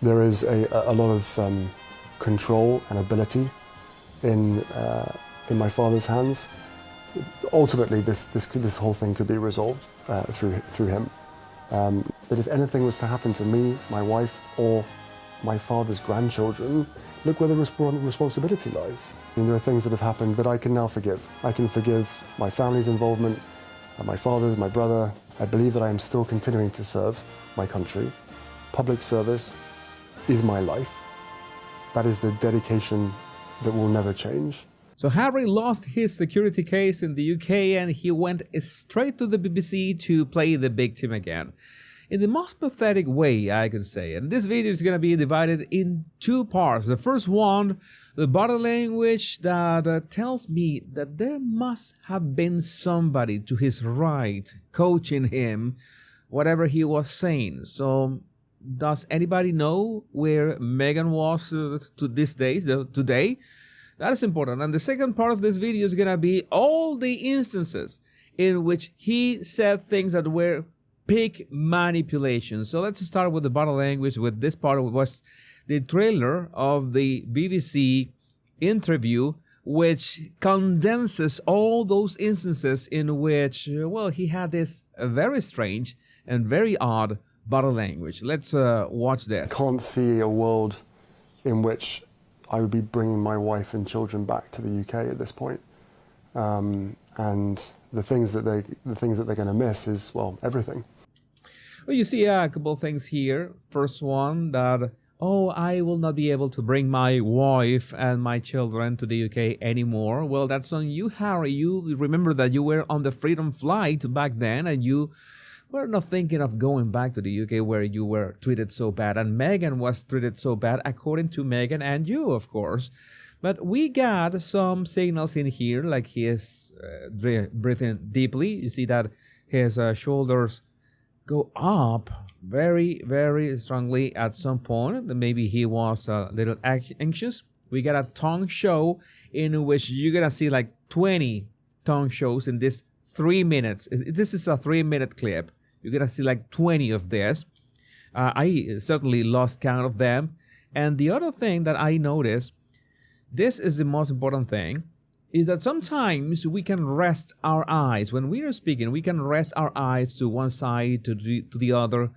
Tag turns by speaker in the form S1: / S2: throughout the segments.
S1: There is a lot of control and ability in my father's hands. Ultimately, this whole thing could be resolved through him. But if anything was to happen to me, my wife, or my father's grandchildren, look where the responsibility lies. And there are things that have happened that I can now forgive. I can forgive my family's involvement, my father's, my brother. I believe that I am still continuing to serve my country. Public service is my life. That is the dedication that will never change.
S2: So Harry lost his security case in the UK and he went straight to the BBC to play the victim again. In the most pathetic way, I could say. And this video is going to be divided in two parts. The first one, the body language that tells me that there must have been somebody to his right coaching him, whatever he was saying. So does anybody know where Meghan was to these days, today? That is important. And the second part of this video is going to be all the instances in which he said things that were peak manipulation. So let's start with the body language. With this part was the trailer of the BBC interview, which condenses all those instances in which, well, he had this very strange and very odd body language. Let's watch this.
S1: I can't see a world in which I would be bringing my wife and children back to the UK at this point. And the things that they're going to miss is, well, everything.
S2: Well, you see a couple of things here. First one, that, oh, I will not be able to bring my wife and my children to the UK anymore. Well, that's on you, Harry. You remember that you were on the Freedom Flight back then and you were not thinking of going back to the UK where you were treated so bad. And Meghan was treated so bad, according to Meghan and you, of course. But we got some signals in here, like he is breathing deeply. You see that his shoulders go up very, very strongly at some point. Maybe he was a little anxious. We got a tongue show in which you're going to see like 20 tongue shows in this 3 minutes. This is a 3-minute clip. You're going to see like 20 of this. I certainly lost count of them. And the other thing that I noticed, this is the most important thing, is that sometimes we can rest our eyes. When we are speaking, we can rest our eyes to one side, to the other.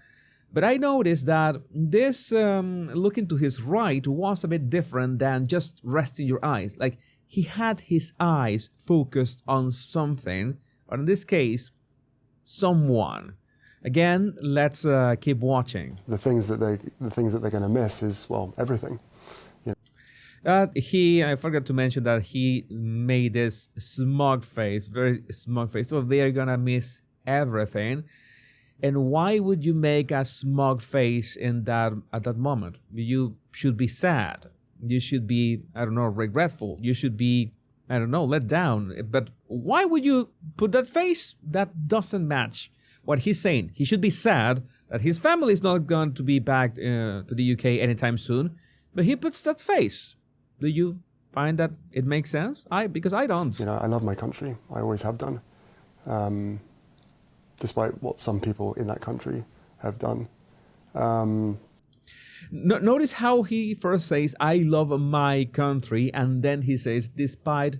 S2: But I noticed that this looking to his right was a bit different than just resting your eyes. Like he had his eyes focused on something, or in this case, someone. Again, let's keep watching.
S1: The things that they're going to miss is, well, everything.
S2: I forgot to mention that he made this smug face, very smug face. So they are gonna miss everything. And why would you make a smug face at that moment? You should be sad. You should be, I don't know, regretful. You should be, I don't know, let down. But why would you put that face? That doesn't match what he's saying. He should be sad that his family is not going to be back to the UK anytime soon. But he puts that face. Do you find that it makes sense? Because I don't.
S1: You know, I love my country. I always have done. Despite what some people in that country have done.
S2: Notice how he first says, I love my country, and then he says, despite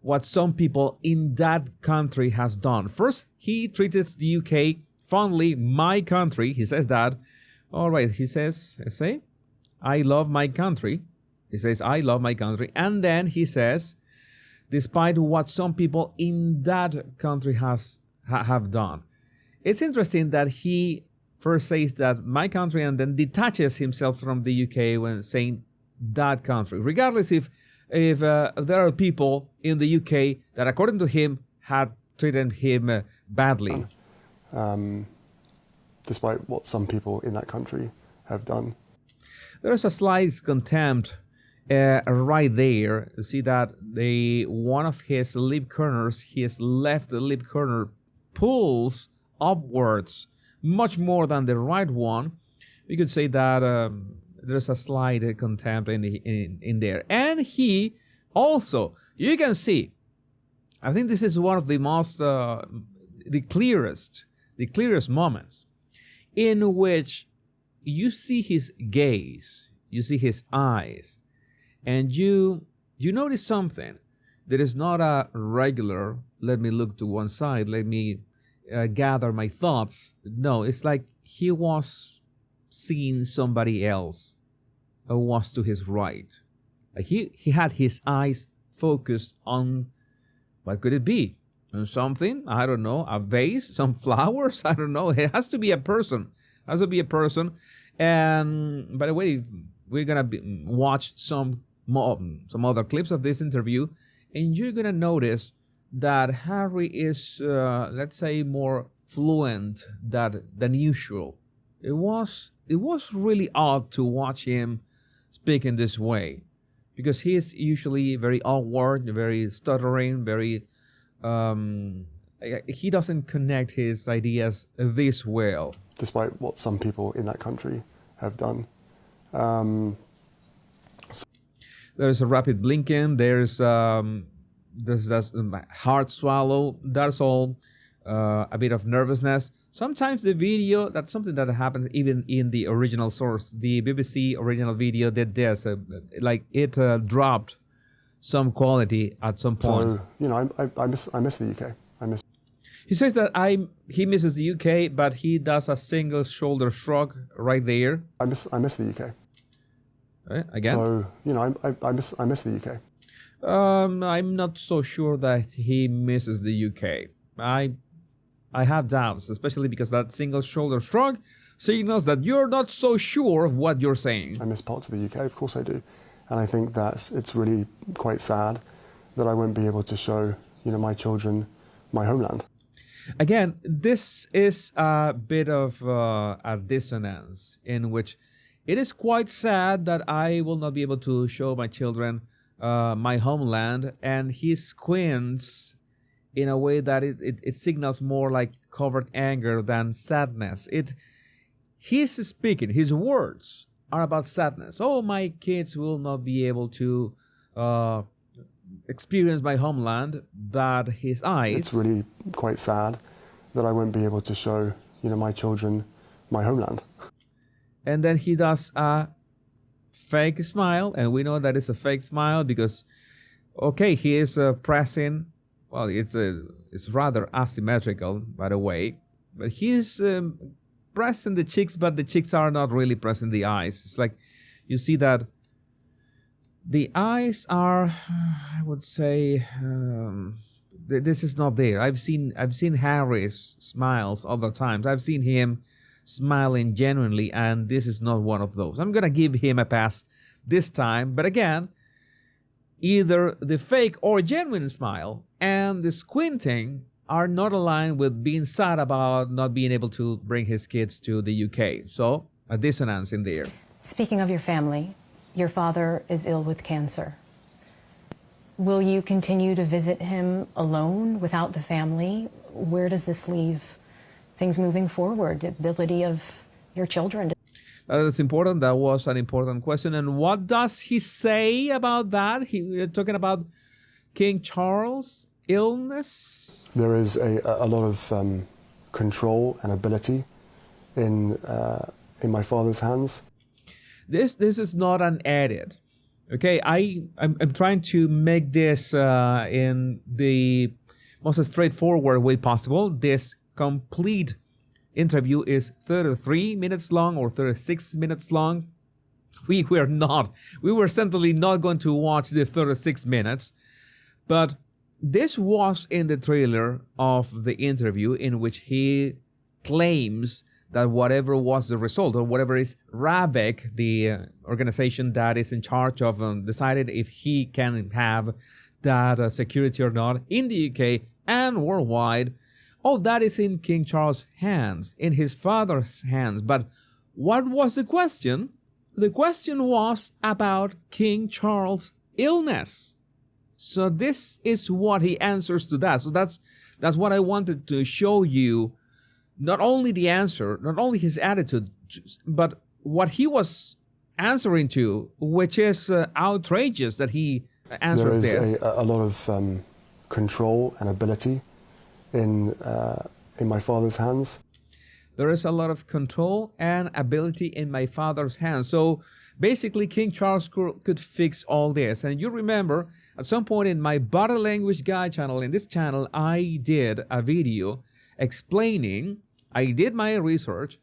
S2: what some people in that country has done. First, he treats the UK fondly, my country. He says that. All right, he says, I love my country. He says, I love my country. And then he says, despite what some people in that country have done. It's interesting that he first says that my country and then detaches himself from the UK when saying that country. Regardless if there are people in the UK that, according to him, had treated him badly.
S1: Despite what some people in that country have done.
S2: There's a slight contempt right there. You see that one of his lip corners, his left lip corner, pulls upwards much more than the right one. We could say that there's a slight contempt in there. And he also, you can see, I think this is one of the most the clearest moments in which you see his gaze, you see his eyes, and you notice something that is not a regular, let me look to one side, let me gather my thoughts. No, it's like he was seeing somebody else who was to his right. Like he had his eyes focused on, what could it be? Something, I don't know, a vase, some flowers, I don't know. It has to be a person. It has to be a person. And by the way, we're gonna watch some other clips of this interview, and you're gonna notice that Harry is, let's say, more fluent than usual. It was really odd to watch him speak in this way, because he is usually very awkward, very stuttering, very he doesn't connect his ideas this well.
S1: Despite what some people in that country have done.
S2: There's a rapid blinking, there's that hard swallow, that's all. A bit of nervousness. Sometimes the video, that's something that happens even in the original source. The BBC original video did this, like it dropped some quality at some point.
S1: So, you know, I miss the UK.
S2: He says that he misses the UK, but he does a single shoulder shrug right there.
S1: I miss the UK.
S2: Again?
S1: So, you know, I miss the UK.
S2: I'm not so sure that he misses the UK. I have doubts, especially because that single shoulder shrug signals that you're not so sure of what you're saying.
S1: I miss parts of the UK, of course I do. And I think that it's really quite sad that I won't be able to show, you know, my children my homeland.
S2: Again, this is a bit of a dissonance in which it is quite sad that I will not be able to show my children my homeland, and he squints in a way that it signals more like covert anger than sadness. He's speaking, his words are about sadness. Oh, my kids will not be able to experience my homeland, but his eyes...
S1: It's really quite sad that I won't be able to show, you know, my children my homeland.
S2: And then he does a fake smile, and we know that it's a fake smile because, okay, he is pressing... Well, it's rather asymmetrical, by the way, but he's pressing the cheeks, but the cheeks are not really pressing the eyes. It's like you see that the eyes are, I would say, this is not there. I've seen Harry's smiles other times. I've seen him smiling genuinely, and this is not one of those. I'm gonna give him a pass this time, but again, either the fake or genuine smile and the squinting are not aligned with being sad about not being able to bring his kids to the UK. So, a dissonance in there.
S3: Speaking of your family, your father is ill with cancer. Will you continue to visit him alone without the family? Where does this leave things moving forward, the ability of your children?
S2: That's important. That was an important question. And what does he say about that? We're talking about King Charles' illness.
S1: There is a lot of control and ability in my father's hands.
S2: This is not an edit. Okay, I'm trying to make this in the most straightforward way possible. This complete interview is 33 minutes long or 36 minutes long. We were certainly not going to watch the 36 minutes, but this was in the trailer of the interview in which he claims that whatever was the result, or whatever is RAVEC, the organization that is in charge of deciding if he can have that security or not in the UK and worldwide, oh, that is in King Charles' hands, in his father's hands. But what was the question? The question was about King Charles' illness. So this is what he answers to that. So that's what I wanted to show you. Not only the answer, not only his attitude, but what he was answering to, which is outrageous that he answers this.
S1: There is a lot of control and ability in my father's hands.
S2: there is a lot of control and ability in my father's hands. So basically, King Charles could fix all this. And you remember, at some point in my Body Language Guide channel, in this channel, I did a video explaining, I did my research,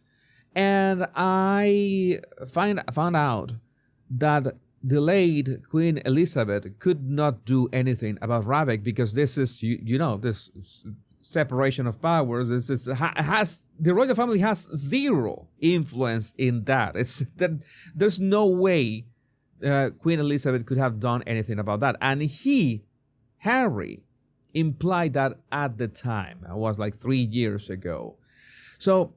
S2: and I found out that the late Queen Elizabeth could not do anything about Ravik, because this is, you know, this separation of powers. This is, the royal family has zero influence in that. It's that there's no way Queen Elizabeth could have done anything about that. And Harry, implied that at the time. It was like 3 years ago. So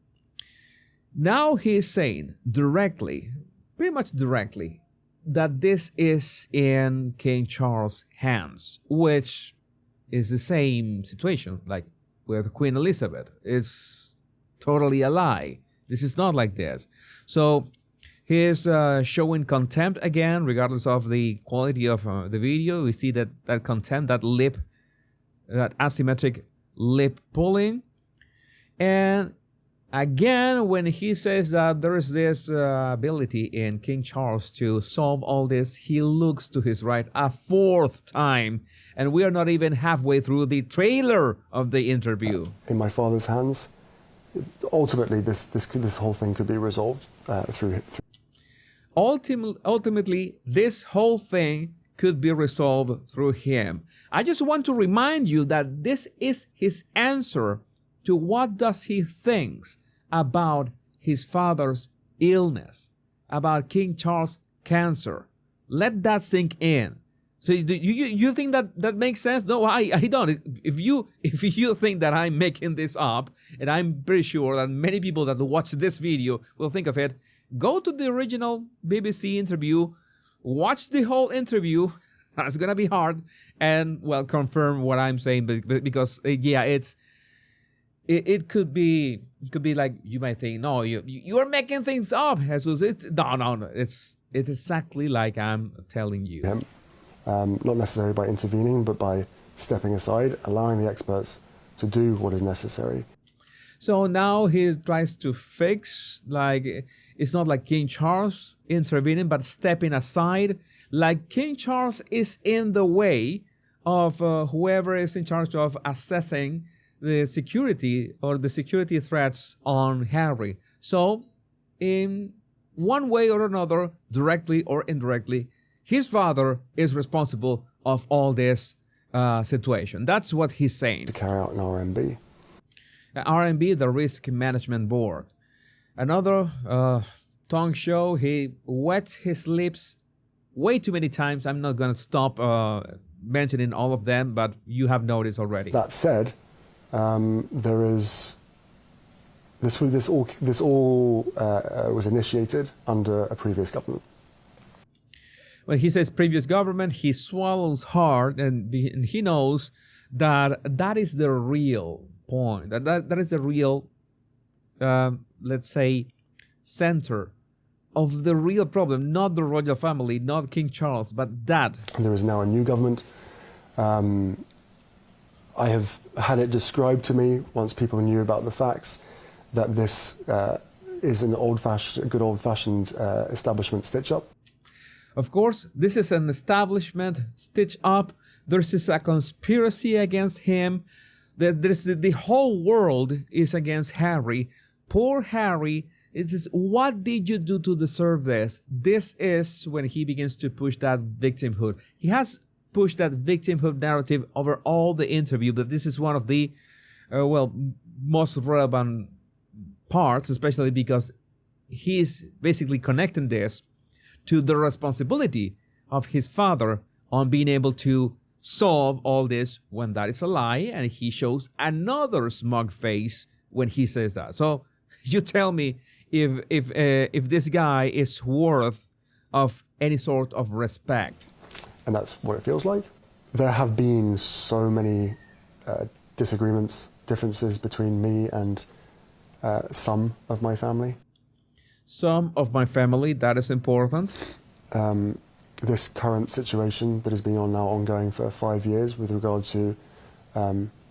S2: now he's saying directly, pretty much directly, that this is in King Charles' hands, which is the same situation like with Queen Elizabeth. It's totally a lie. This is not like this. So he's showing contempt again, regardless of the quality of the video. We see that contempt, that asymmetric lip pulling. And again, when he says that there is this ability in King Charles to solve all this, he looks to his right a fourth time. And we are not even halfway through the trailer of the interview.
S1: In my father's hands, ultimately this whole thing could be resolved through.
S2: Ultimately, this whole thing could be resolved through him. I just want to remind you that this is his answer to what does he thinks about his father's illness, about King Charles' cancer. Let that sink in. So you think that makes sense? No, I don't. If you think that I'm making this up, and I'm pretty sure that many people that watch this video will think of it, go to the original BBC interview, watch the whole interview. That's gonna be hard, and well, confirm what I'm saying, because yeah, it could be like, you might think, no, you are making things up, Jesus. No. It's exactly like I'm telling you.
S1: Him, not necessarily by intervening, but by stepping aside, allowing the experts to do what is necessary.
S2: So now he tries to fix, like, it's not like King Charles intervening, but stepping aside, like King Charles is in the way of whoever is in charge of assessing the security or the security threats on Harry. So in one way or another, directly or indirectly, his father is responsible of all this situation. That's what he's saying.
S1: To carry out an RMB.
S2: RMB, the Risk Management Board. Another tongue show. He wets his lips way too many times. I'm not going to stop mentioning all of them, but you have noticed already.
S1: That said, there is this all was initiated under a previous government.
S2: When he says previous government, he swallows hard, and he knows that is the real point. That is the real, let's say, center of the real problem, not the royal family, not King Charles, but that.
S1: And there is now a new government. I have had it described to me, once people knew about the facts, that this is an good old-fashioned establishment stitch-up.
S2: Of course, this is an establishment stitch-up. There's a conspiracy against him. The whole world is against Harry. Poor Harry. It is, what did you do to deserve this? This is when he begins to push that victimhood. He has pushed that victimhood narrative over all the interview, but this is one of the, most relevant parts, especially because he's basically connecting this to the responsibility of his father on being able to solve all this when that is a lie, and he shows another smug face when he says that. So you tell me if this guy is worth of any sort of respect.
S1: And that's what it feels like. There have been so many disagreements, differences between me and some of my family.
S2: Some of my family, that is important.
S1: This current situation that has been ongoing for 5 years with regard to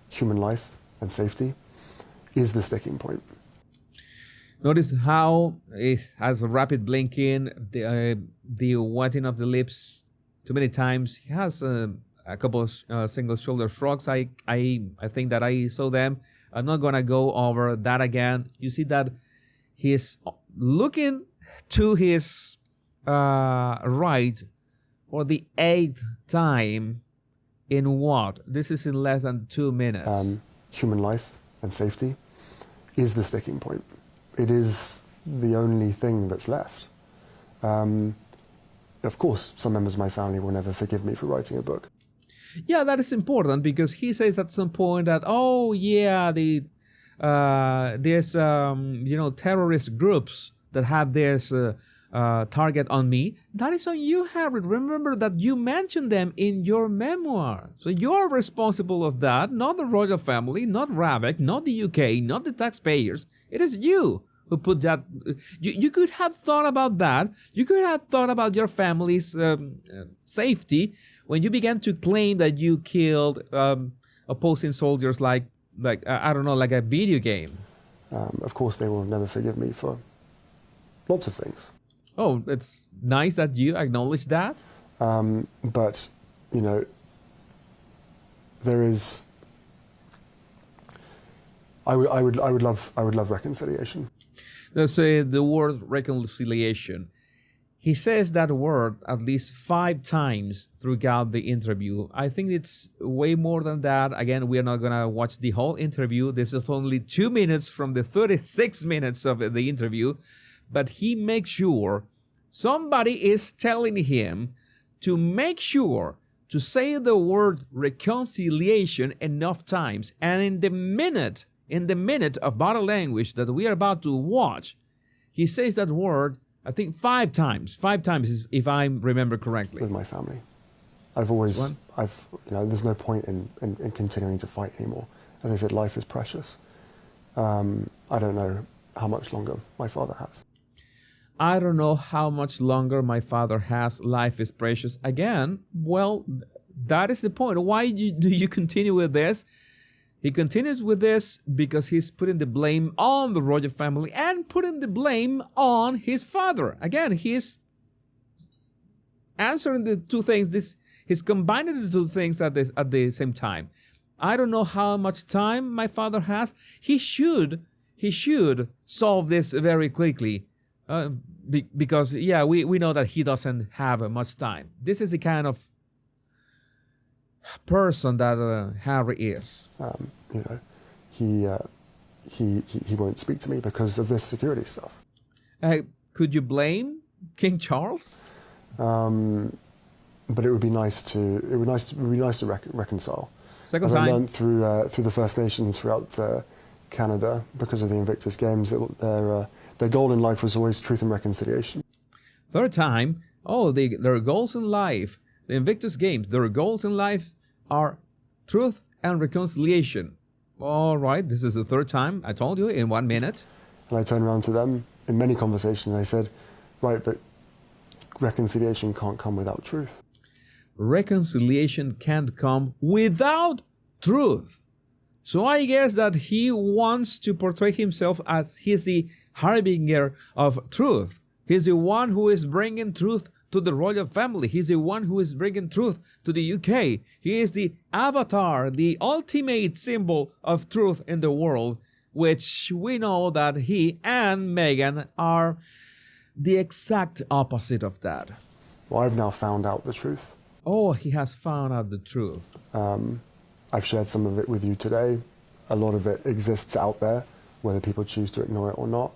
S1: human life and safety is the sticking point.
S2: Notice how it has a rapid blinking, the wetting of the lips too many times. He has a couple of single shoulder shrugs. I think that I saw them. I'm not gonna go over that again. You see that he's looking to his right for the 8th time in what? This is in less than 2 minutes.
S1: Human life and safety is the sticking point. It is the only thing that's left. Of course, some members of my family will never forgive me for writing a book.
S2: Yeah, that is important because he says at some point that, oh yeah, there's terrorist groups that have this target on me. That is on you, Harry. Remember that you mentioned them in your memoir. So you're responsible of that, not the royal family, not Ravik, not the UK, not the taxpayers. It is you who put that. You could have thought about that. You could have thought about your family's safety when you began to claim that you killed opposing soldiers like I don't know, like a video game.
S1: Of course, they will never forgive me for lots of things.
S2: Oh, it's nice that you acknowledge that.
S1: But you know, there is. I would love reconciliation.
S2: Let's say the word reconciliation. He says that word at least 5 times throughout the interview. I think it's way more than that. Again, we are not going to watch the whole interview. This is only 2 minutes from the 36 minutes of the interview. But he makes sure somebody is telling him to make sure to say the word reconciliation enough times. And in the minute of body language that we are about to watch, he says that word, I think 5 times. 5 times, if I remember correctly.
S1: With my family, there's no point in continuing to fight anymore. As I said, life is precious. I don't know how much longer my father has.
S2: I don't know how much longer my father has. Life is precious. Again, well, that is the point. Why do you continue with this? He continues with this because he's putting the blame on the royal family and putting the blame on his father. Again, he's answering the two things. He's combining the two things at the same time. I don't know how much time my father has. He should solve this very quickly. Because, yeah, we know that he doesn't have much time. This is the kind of person that Harry is.
S1: He won't speak to me because of this security stuff.
S2: Could you blame King Charles?
S1: But it would be nice to reconcile.
S2: Second
S1: As
S2: time.
S1: I learned through the First Nations throughout Canada, because of the Invictus Games, their goal in life was always truth and reconciliation.
S2: Third time. Oh, their goals in life, the Invictus Games, their goals in life are truth and reconciliation. All right, this is the third time. I told you in 1 minute.
S1: And I turned around to them in many conversations and I said, right, but reconciliation can't come without truth.
S2: Reconciliation can't come without truth. So I guess that he wants to portray himself as he's the harbinger of truth. He's the one who is bringing truth to the royal family. He's the one who is bringing truth to the UK. He is the avatar, the ultimate symbol of truth in the world, which we know that he and Meghan are the exact opposite of that.
S1: Well, I've now found out the truth.
S2: Oh, he has found out the truth.
S1: I've shared some of it with you today. A lot of it exists out there, whether people choose to ignore it or not.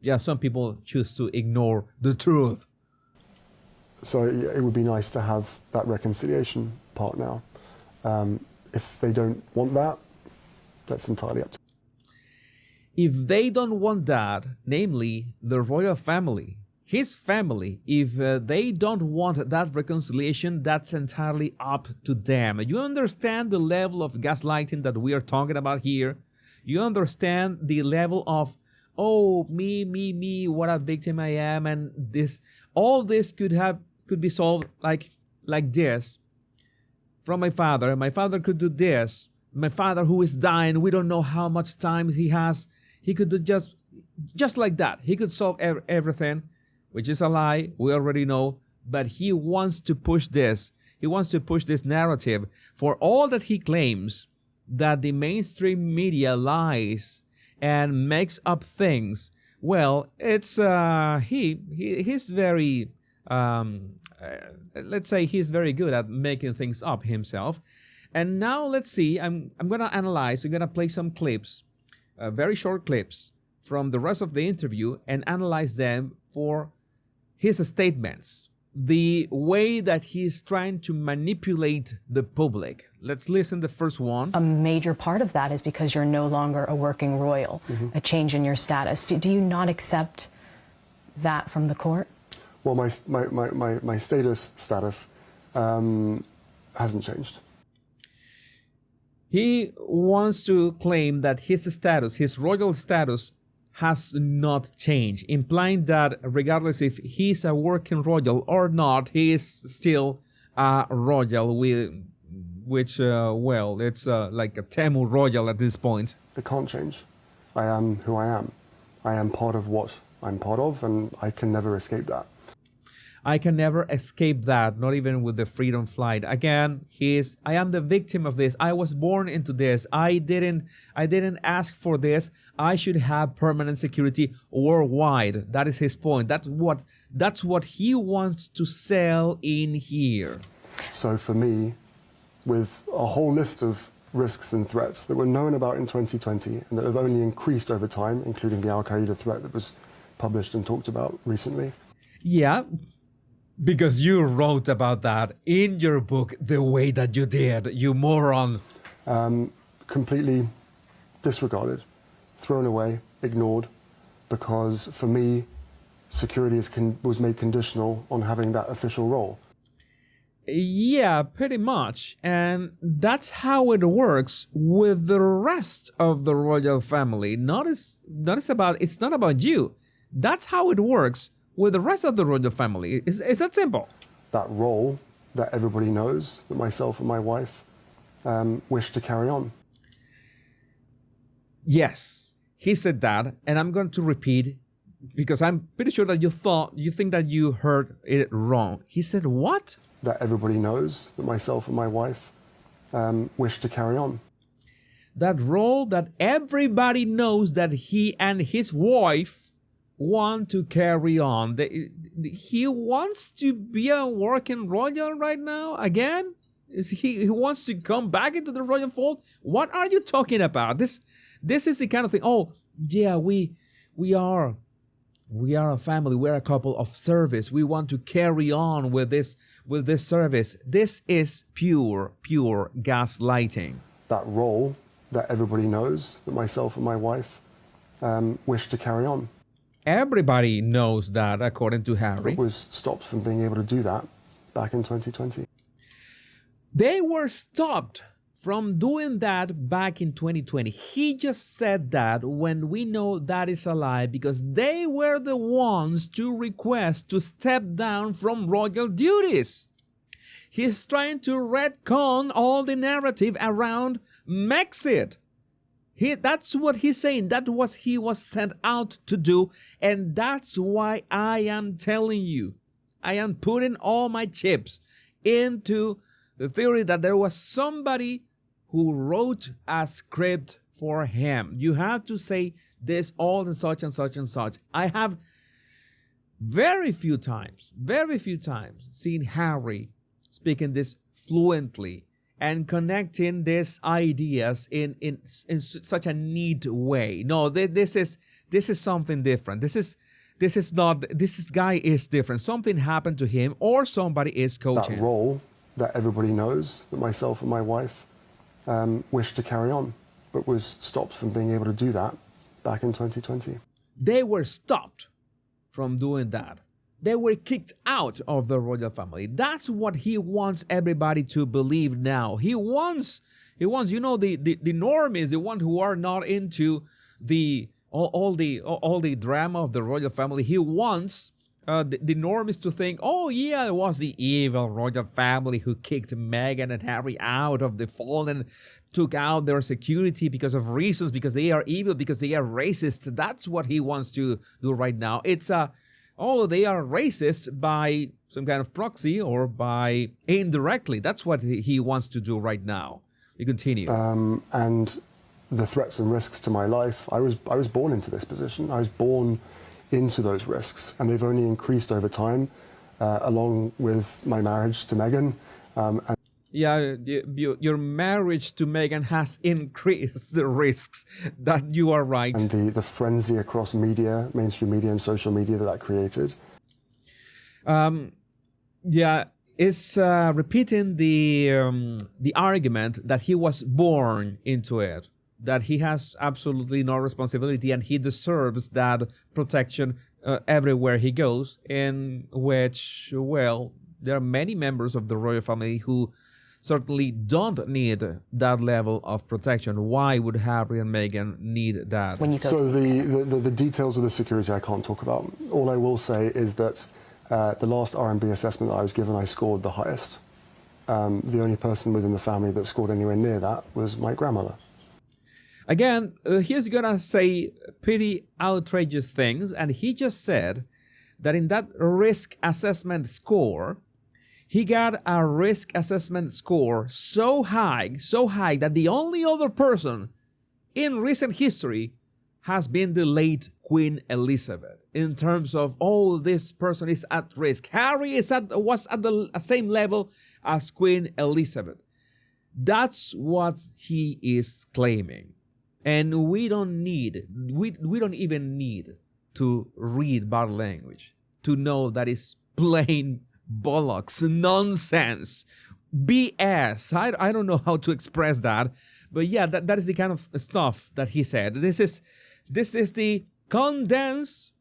S2: Yeah, some people choose to ignore the truth.
S1: So it would be nice to have that reconciliation part now. If they don't want that, that's entirely up to them.
S2: If they don't want that, namely the royal family, his family, if they don't want that reconciliation, that's entirely up to them. You understand the level of gaslighting that we are talking about here? You understand the level of, oh, me, what a victim I am, and all this could be solved like this from my father. My father could do this. my father who is dying, we don't know how much time he has. He could do just like that. He could solve everything, which is a lie. We already know. But he wants to push this. He wants to push this narrative for all that he claims that the mainstream media lies and makes up things. Well, it's he's very let's say he's very good at making things up himself. And now let's see. I'm gonna analyze. We're gonna play some clips, very short clips from the rest of the interview, and analyze them for his statements, the way that he's trying to manipulate the public. Let's listen to the first one.
S3: A major part of that is because you're no longer a working royal, a change in your status. Do you not accept that from the court?
S1: Well, my status hasn't changed.
S2: He wants to claim that his status, his royal status, has not changed, implying that regardless if he's a working royal or not, he is still a royal, which, well, it's like a Temu royal at this point.
S1: It can't change. I am who I am. I am part of what I'm part of, and I can never escape that.
S2: I can never escape that, not even with the freedom flight. Again, I am the victim of this. I was born into this. I didn't ask for this. I should have permanent security worldwide. That is his point. That's what he wants to sell in here.
S1: So for me, with a whole list of risks and threats that were known about in 2020 and that have only increased over time, including the Al-Qaeda threat that was published and talked about recently.
S2: Yeah. Because you wrote about that in your book the way that you did, you moron.
S1: Completely disregarded, thrown away, ignored, because for me, security was made conditional on having that official role.
S2: Yeah, pretty much. And that's how it works with the rest of the royal family. It's not about you. That's how it works with the rest of the royal family. It's that simple.
S1: That role that everybody knows, that myself and my wife wish to carry on.
S2: Yes, he said that, and I'm going to repeat because I'm pretty sure that you think that you heard it wrong. He said what?
S1: That everybody knows, that myself and my wife wish to carry on.
S2: That role that everybody knows that he and his wife want to carry on. He wants to be a working royal right now again? He wants to come back into the royal fold? What are you talking about? This is the kind of thing. Oh, yeah, we are a family. We're a couple of service. We want to carry on with this service. This is pure gaslighting.
S1: That role that everybody knows, that myself and my wife wish to carry on.
S2: Everybody knows that, according to Harry.
S1: It was stopped from being able to do that back in 2020.
S2: They were stopped from doing that back in 2020. He just said that when we know that is a lie because they were the ones to request to step down from royal duties. He's trying to retcon all the narrative around Mexit. That's what he's saying. That's what he was sent out to do. And that's why I am telling you, I am putting all my chips into the theory that there was somebody who wrote a script for him. You have to say this all and such and such and such. I have very few times seen Harry speaking this fluently and connecting these ideas in such a neat way. No, this is something different. This guy is different. Something happened to him, or somebody is coaching.
S1: That role that everybody knows, that myself and my wife wish to carry on, but was stopped from being able to do that back in 2020.
S2: They were stopped from doing that. They were kicked out of the royal family. That's what he wants everybody to believe now. He wants, the normies, the ones who are not into all the drama of the royal family. He wants The norm is to think, oh yeah, it was the evil royal family who kicked Meghan and Harry out of the fold and took out their security because of reasons, because they are evil, because they are racist. That's what he wants to do right now. It's oh, they are racist by some kind of proxy or by indirectly. That's what he wants to do right now. You continue.
S1: And the threats and risks to my life, I was born into this position. I was born into those risks, and they've only increased over time, along with my marriage to Meghan. And
S2: Yeah, your marriage to Meghan has increased the risks. That you are right.
S1: and the frenzy across media, mainstream media and social media that created.
S2: Yeah, it's repeating the argument that he was born into it, that he has absolutely no responsibility and he deserves that protection everywhere he goes, in which, well, there are many members of the royal family who certainly don't need that level of protection. Why would Harry and Meghan need that?
S3: When you go
S1: So
S3: to
S1: the details of the security I can't talk about. All I will say is that the last R&B assessment that I was given, I scored the highest. The only person within the family that scored anywhere near that was my grandmother.
S2: Again, he's gonna say pretty outrageous things, and he just said that in that risk assessment score, he got a risk assessment score so high that the only other person in recent history has been the late Queen Elizabeth. In terms of, oh, this person is at risk. Harry was at the same level as Queen Elizabeth. That's what he is claiming. And we don't even need to read body language to know that it's plain bollocks, nonsense, BS. I don't know how to express that, but yeah, that is the kind of stuff that he said. This is the condensed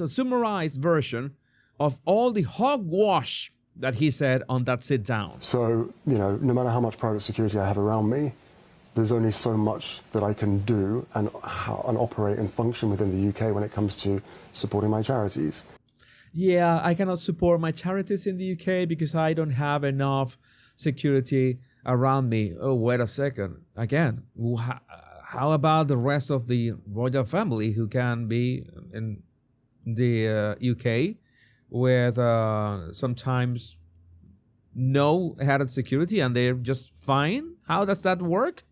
S2: or summarized version of all the hogwash that he said on that sit down.
S1: So, no matter how much private security I have around me, there's only so much that I can do and operate and function within the UK when it comes to supporting my charities.
S2: Yeah, I cannot support my charities in the UK because I don't have enough security around me. Oh, wait a second. Again, how about the rest of the royal family who can be in the UK with sometimes no added security and they're just fine? How does that work?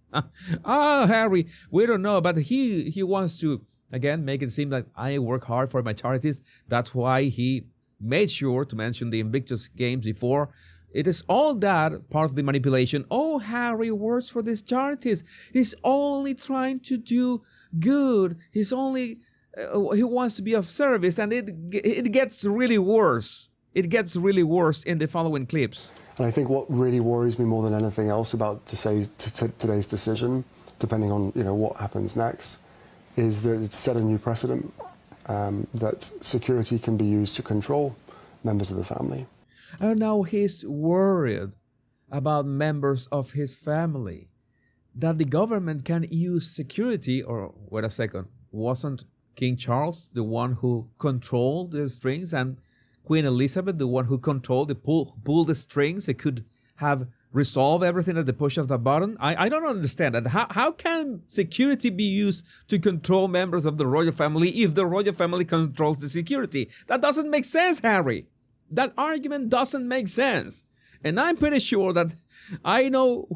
S2: Harry, we don't know, but he wants to, again, make it seem like I work hard for my charities. That's why he made sure to mention the Invictus Games before. It is all that part of the manipulation. Oh, Harry works for these charities. He's only trying to do good. He wants to be of service, and it gets really worse. It gets really worse in the following clips.
S1: And I think what really worries me more than anything else about today's decision, depending on what happens next, is that it's set a new precedent that security can be used to control members of the family.
S2: And now he's worried about members of his family, that the government can use security. Or wait a second, wasn't King Charles the one who controlled the strings, and Queen Elizabeth the one who controlled pull the strings? It could have resolved everything at the push of the button. I don't understand that. How can security be used to control members of the royal family if the royal family controls the security? That doesn't make sense, Harry. That argument doesn't make sense. And I'm pretty sure that I know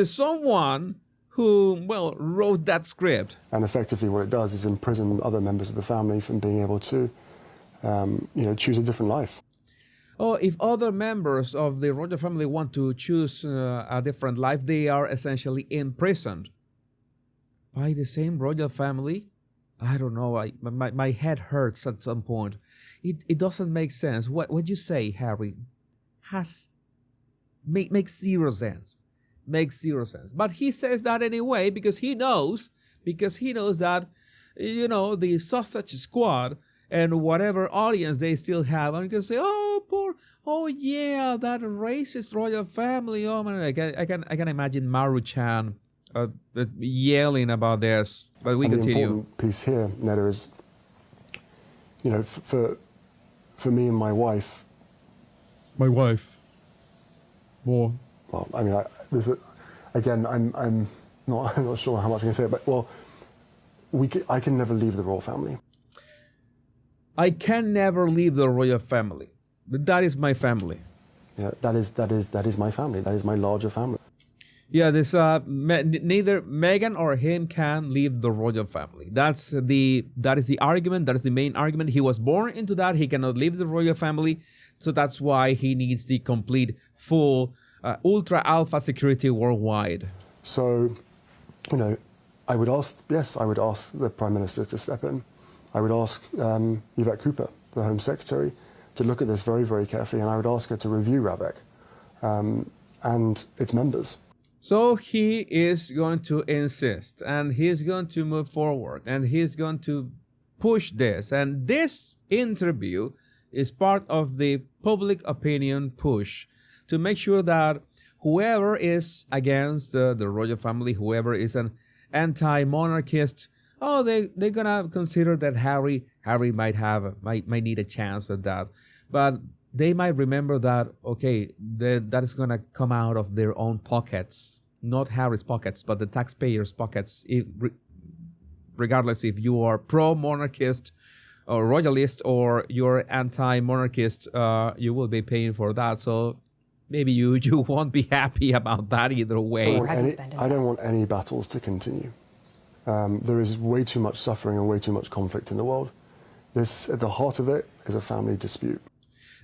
S2: someone who, well, wrote that script.
S1: And effectively what it does is imprison other members of the family from being able to choose a different life.
S2: Oh, if other members of the royal family want to choose a different life, they are essentially imprisoned by the same royal family. I don't know. My head hurts at some point. It doesn't make sense. What you say, Harry, makes zero sense. Makes zero sense. But he says that anyway because he knows that the Sausage Squad and whatever audience they still have, and you can say, oh yeah, that racist royal family. Oh man, I can imagine Maru-chan yelling about this. But we continue.
S1: The important piece here, Neda, is for for me and my wife,
S2: My wife. More.
S1: well, I mean, again, I'm not sure how much I can say, but well, I can never leave the royal family.
S2: I can never leave the royal family. That is my family.
S1: Yeah, that is my family. That is my larger family.
S2: Yeah, this neither Meghan or him can leave the royal family. That is the argument. That is the main argument. He was born into that. He cannot leave the royal family, so that's why he needs the complete, full, ultra alpha security worldwide.
S1: So, I would ask the Prime Minister to step in. I would ask Yvette Cooper, the Home Secretary, to look at this very, very carefully, and I would ask her to review RABEC and its members.
S2: So he is going to insist, and he is going to move forward, and he is going to push this. And this interview is part of the public opinion push to make sure that whoever is against the royal family, whoever is an anti-monarchist, they're gonna consider that Harry might need a chance at that. But they might remember that, okay, that is going to come out of their own pockets, not Harry's pockets, but the taxpayers' pockets, regardless if you are pro-monarchist or royalist or you're anti-monarchist, you will be paying for that. So maybe you won't be happy about that either way.
S1: I don't want any battles to continue. There is way too much suffering and way too much conflict in the world. This, at the heart of it, is a family dispute.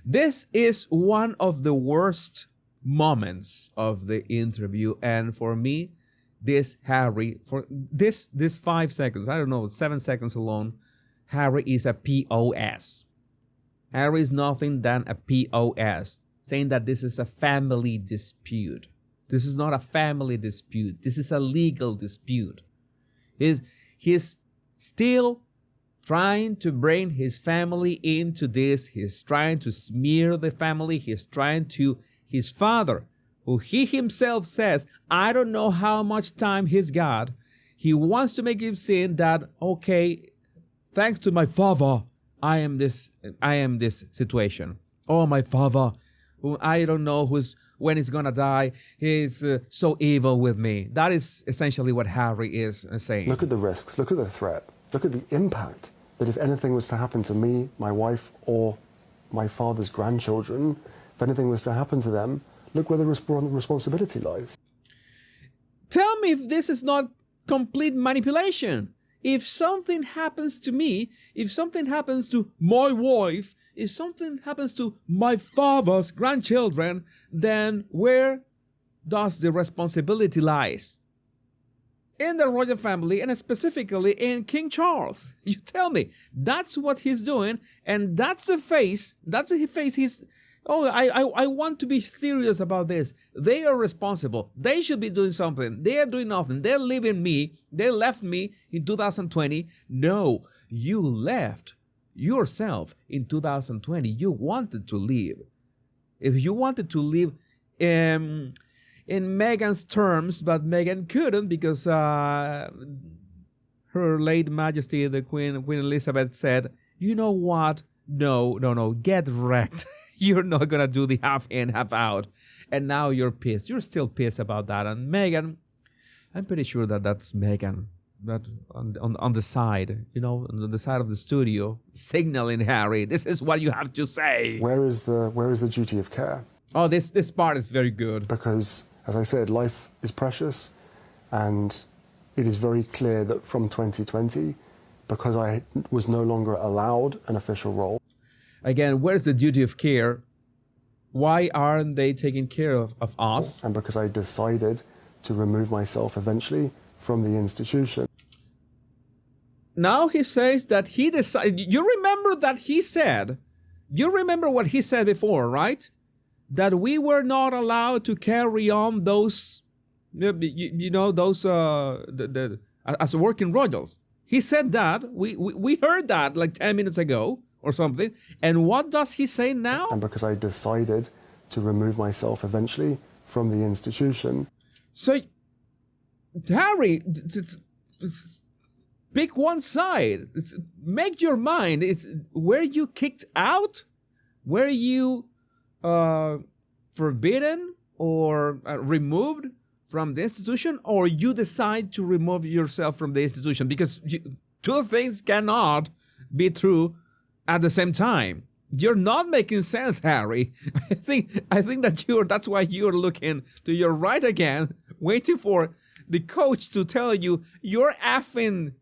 S2: This is one of the worst moments of the interview, and for me, Harry, for this 5 seconds, I don't know, 7 seconds alone, Harry is a POS. Harry is nothing than a POS, saying that this is a family dispute. This is not a family dispute. This is a legal dispute. He's still trying to bring his family into this. He's trying to smear the family. His father, who he himself says, I don't know how much time he's got. He wants to make him seem that, okay, thanks to my father, I am this situation. Oh, my father, who I don't know when he's gonna die. He's so evil with me. That is essentially what Harry is saying.
S1: Look at the risks. Look at the threat. Look at the impact that if anything was to happen to me, my wife, or my father's grandchildren, if anything was to happen to them, look where the responsibility lies.
S2: Tell me if this is not complete manipulation. If something happens to me, if something happens to my wife, if something happens to my father's grandchildren, then where does the responsibility lies? In the royal family, and specifically in King Charles. You tell me, that's what he's doing, and that's the face he's, I want to be serious about this. They are responsible. They should be doing something. They are doing nothing. They're leaving me. They left me in 2020. No, you left yourself in 2020. You wanted to leave. If you wanted to leave in Meghan's terms, but Meghan couldn't because Her late Majesty, the Queen Elizabeth, said, you know what? No, get wrecked. You're not going to do the half in, half out. And now you're pissed. You're still pissed about that. And Meghan, I'm pretty sure that's Meghan, that on the side, on the side of the studio, signaling Harry, this is what you have to say.
S1: Where is the duty of care?
S2: Oh, this part is very good.
S1: Because, as I said, life is precious, and it is very clear that from 2020, because I was no longer allowed an official role.
S2: Again, where's the duty of care? Why aren't they taking care of us?
S1: And because I decided to remove myself eventually from the institution.
S2: Now he says that he decided. You remember what he said before, right? That we were not allowed to carry on those, as working royals. He said that. We heard that like 10 minutes ago or something. And what does he say now?
S1: And because I decided to remove myself eventually from the institution.
S2: So, Harry, pick one side. Make your mind. Were you kicked out? Were you forbidden or removed from the institution, or you decide to remove yourself from the institution? Because two things cannot be true at the same time. You're not making sense, Harry. I think that's why you're looking to your right again, waiting for the coach to tell you you're effing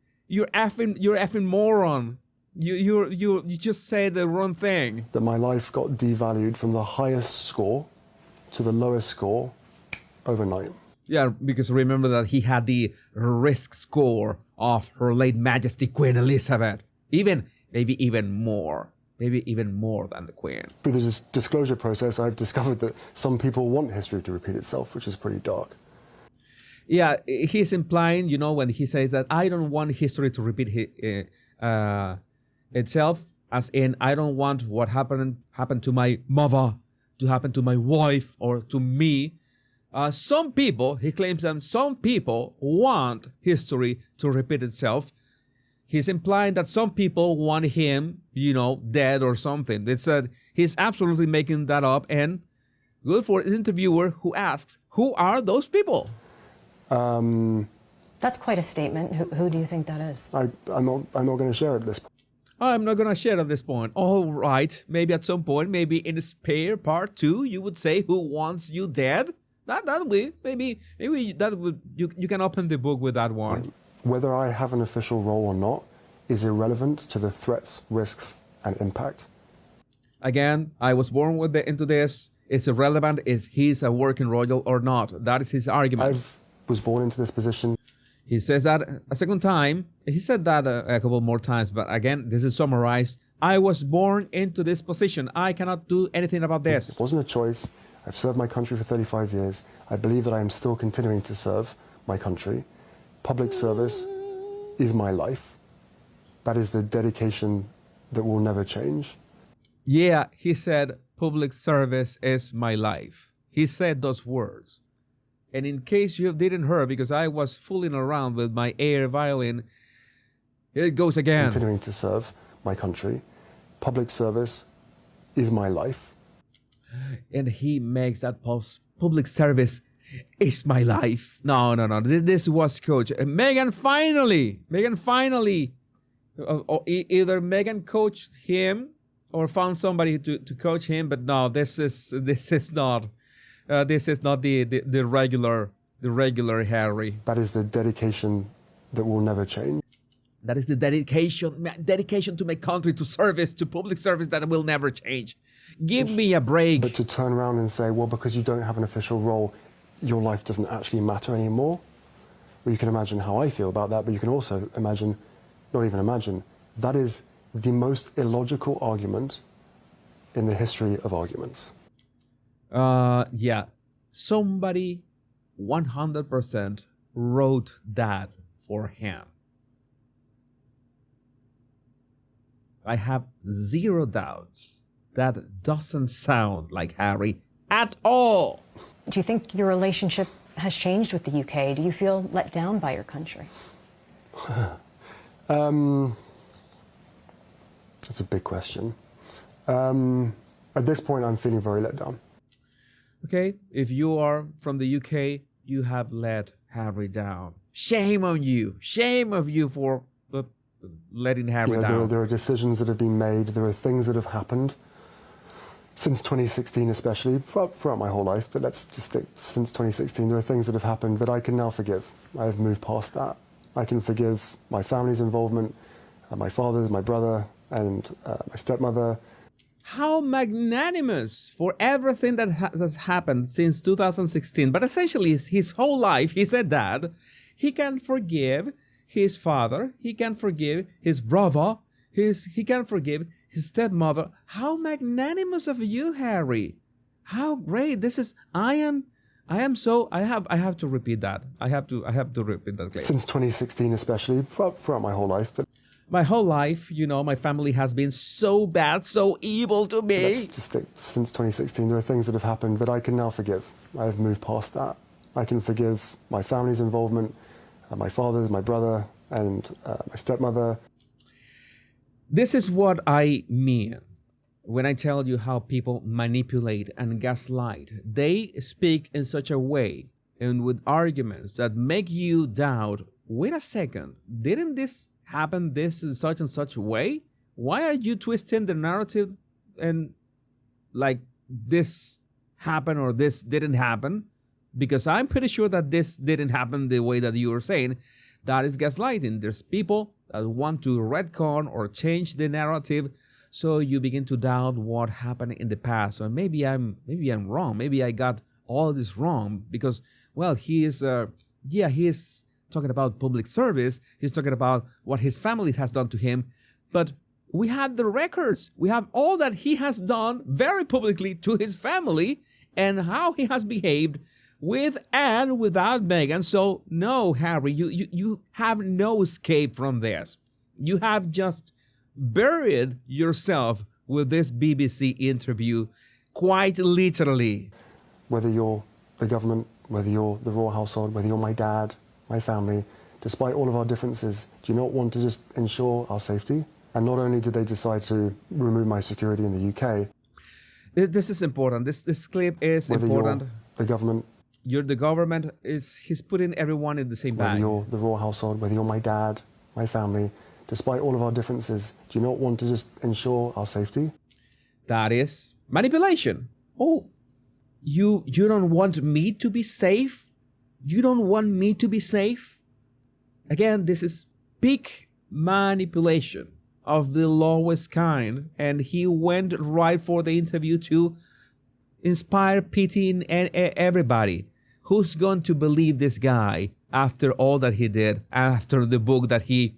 S2: moron. You just said the wrong thing.
S1: That my life got devalued from the highest score to the lowest score overnight.
S2: Yeah, because remember that he had the risk score of Her late Majesty Queen Elizabeth. Maybe even more than the Queen.
S1: Through the disclosure process, I've discovered that some people want history to repeat itself, which is pretty dark.
S2: Yeah, he's implying, when he says that I don't want history to repeat itself, as in I don't want what happened to my mother to happen to my wife or to me. Some people, he claims that some people want history to repeat itself. He's implying that some people want him, dead or something. They said he's absolutely making that up, and good for an interviewer who asks, who are those people?
S3: That's quite a statement. Who do you think that is?
S1: I'm not going to share it at this point.
S2: I'm not going to share at this point. All right, maybe at some point, maybe in Spare Part 2, you would say who wants you dead? That way, maybe that would you can open the book with that one.
S1: Whether I have an official role or not is irrelevant to the threats, risks, and impact.
S2: Again, I was born into this. It's irrelevant if he's a working royal or not. That is his argument.
S1: I was born into this position.
S2: He says that a second time. He said that a couple more times, but again, this is summarized. I was born into this position. I cannot do anything about this.
S1: It wasn't a choice. I've served my country for 35 years. I believe that I am still continuing to serve my country. Public service is my life. That is the dedication that will never change.
S2: Yeah, he said, public service is my life. He said those words. And in case you didn't hear, because I was fooling around with my air violin, here it goes again.
S1: Continuing to serve my country. Public service is my life.
S2: And he makes that post, public service is my life. No. This was coach. Meghan finally, either Meghan coached him or found somebody to coach him. But no, this is not the regular Harry.
S1: That is the dedication that will never change.
S2: That is the dedication to my country, to service, to public service that will never change. Give me a break.
S1: But to turn around and say, well, because you don't have an official role, your life doesn't actually matter anymore. Well, you can imagine how I feel about that, but you can also imagine, not even imagine, that is the most illogical argument in the history of arguments.
S2: Yeah, somebody 100% wrote that for him. I have zero doubts. That doesn't sound like Harry at all.
S3: Do you think your relationship has changed with the UK? Do you feel let down by your country?
S1: That's a big question. At this point, I'm feeling very let down.
S2: Okay, if you are from the UK, you have let Harry down. Shame on you. Shame of you for letting Harry down.
S1: There are decisions that have been made. There are things that have happened since 2016, especially throughout my whole life. But let's just stick since 2016. There are things that have happened that I can now forgive. I have moved past that. I can forgive my family's involvement, my father's, my brother, and my stepmother.
S2: How magnanimous for everything that has happened since 2016. But essentially, his whole life, he said that he can forgive his father, he can forgive his brother, he can forgive his stepmother. How magnanimous of you, Harry! How great this is! I have to repeat that. I have to repeat that claim.
S1: Since 2016, especially throughout my whole life, but.
S2: My whole life, my family has been so bad, so evil to me.
S1: Let's just stick since 2016. There are things that have happened that I can now forgive. I have moved past that. I can forgive my family's involvement, my father's, my brother, and my stepmother.
S2: This is what I mean. when I tell you how people manipulate and gaslight, they speak in such a way and with arguments that make you doubt, wait a second, didn't this happen this in such and such way? Why are you twisting the narrative and like this happened or this didn't happen? Because I'm pretty sure that this didn't happen the way that you were saying. That is gaslighting. There's people that want to retcon or change the narrative, so you begin to doubt what happened in the past. Or maybe I'm wrong. Maybe I got all this wrong because, well, he is talking about public service. He's talking about what his family has done to him, but we have the records. We have all that he has done very publicly to his family and how he has behaved with and without Meghan. So no, Harry, you have no escape from this. You have just buried yourself with this BBC interview, quite literally.
S1: Whether you're the government, whether you're the royal household, whether you're my dad, my family, despite all of our differences, do you not want to just ensure our safety? And not only did they decide to remove my security in the UK.
S2: This is important. This clip is important.
S1: You're the government.
S2: The government he's putting everyone in the same bag.
S1: Whether you're the royal household, whether you're my dad, my family, despite all of our differences, do you not want to just ensure our safety?
S2: That is manipulation. Oh, you don't want me to be safe? You don't want me to be safe? Again, this is peak manipulation of the lowest kind, and he went right for the interview to inspire pity in everybody. Who's going to believe this guy after all that he did, after the book that he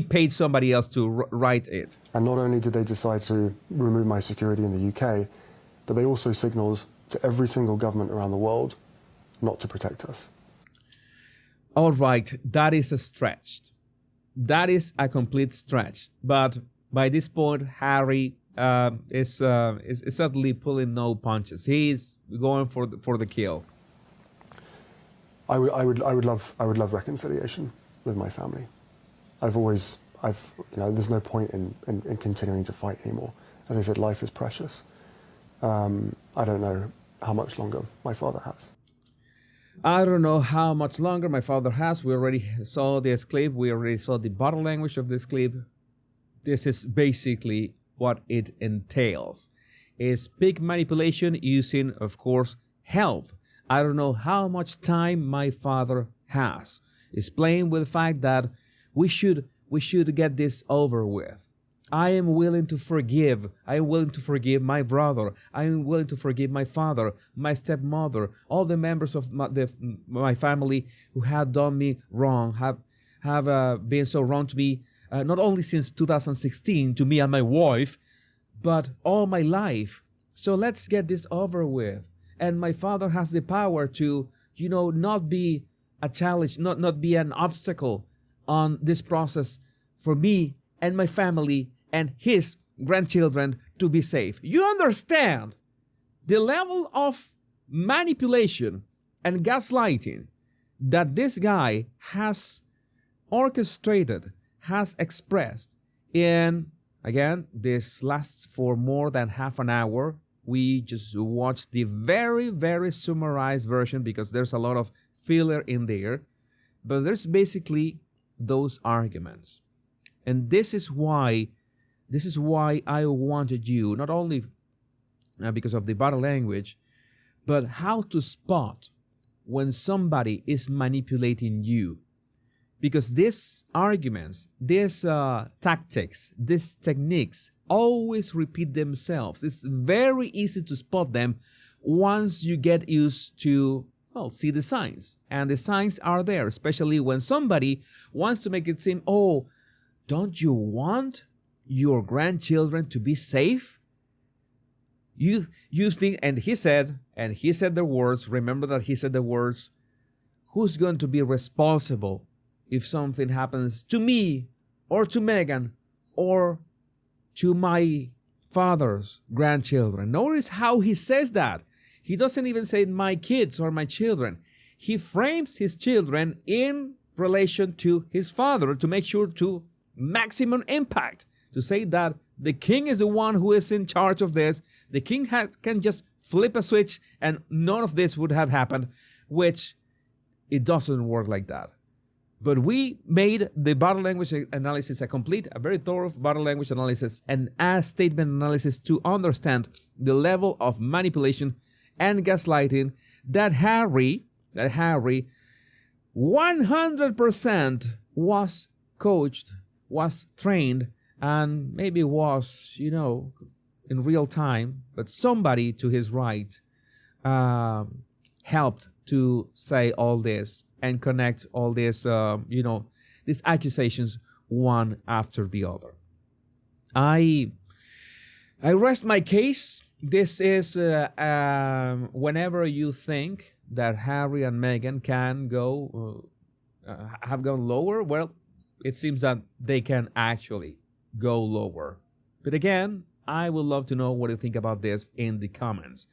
S2: paid somebody else to write it?
S1: And not only did they decide to remove my security in the UK, but they also signaled to every single government around the world not to protect us.
S2: All right, that is a stretch. That is a complete stretch. But by this point, Harry is certainly pulling no punches. He's going for the kill.
S1: I would love reconciliation with my family. There's no point in continuing to fight anymore. As I said, life is precious. I don't know how much longer my father has.
S2: I don't know how much longer my father has. We already saw this clip. We already saw the body language of this clip. This is basically what it entails. Is big manipulation using, of course, health. I don't know how much time my father has. It's playing with the fact that we should get this over with. I am willing to forgive. I am willing to forgive my brother. I am willing to forgive my father, my stepmother, all the members of my family who have done me wrong, have been so wrong to me, not only since 2016 to me and my wife, but all my life. So let's get this over with. And my father has the power to, not be a challenge, not be an obstacle on this process for me and my family and his grandchildren to be safe. You understand the level of manipulation and gaslighting that this guy has orchestrated, has expressed in, again, this lasts for more than half an hour. We just watched the very, very summarized version because there's a lot of filler in there. But there's basically those arguments. And this is why I wanted you, not only because of the body language, but how to spot when somebody is manipulating you. Because these arguments, these tactics, these techniques always repeat themselves. It's very easy to spot them once you get used to, see the signs. And the signs are there, especially when somebody wants to make it seem, don't you want your grandchildren to be safe? You think, and he said the words, remember that he said the words, who's going to be responsible if something happens to me or to Meghan or to my father's grandchildren? Notice how he says that. He doesn't even say my kids or my children. He frames his children in relation to his father to make sure to maximum impact, to say that The king is the one who is in charge of this. The king can just flip a switch and none of this would have happened, which it doesn't work like that. But we made the body language analysis a very thorough body language analysis and a statement analysis to understand the level of manipulation and gaslighting that Harry 100% was coached, was trained, and maybe was, in real time, but somebody to his right helped to say all this and connect all this, these accusations one after the other. I rest my case. This is whenever you think that Harry and Meghan can have gone lower, well, it seems that they can actually go lower. But again, I would love to know what you think about this in the comments.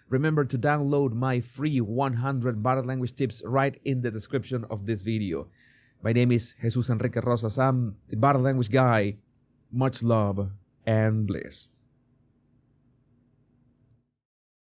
S2: Remember to download my free 100 body language tips right in the description of this video. My name is Jesus Enrique Rosas. I'm the body language guy. Much love and bliss.